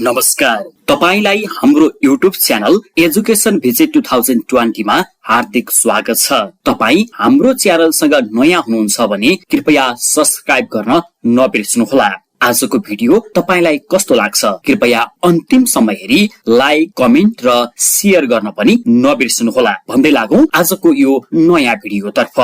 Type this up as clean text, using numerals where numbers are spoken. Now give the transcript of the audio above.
नमस्कार, तपाईलाई हाम्रो युट्युब च्यानल एजुकेसन भिजिट 2020 मा हार्दिक स्वागत छ। तपाई हाम्रो च्यानलसँग नयाँ हुनुहुन्छ भने कृपया सब्स्क्राइब गर्न नबिर्सनुहोला। आजको भिडियो तपाईलाई कस्तो लाग्छ कृपया अन्तिमसम्म हेरी लाइक, कमेन्ट र शेयर गर्न पनि नबिर्सनुहोला। भन्दै लागौं आजको यो नयाँ भिडियोतर्फ।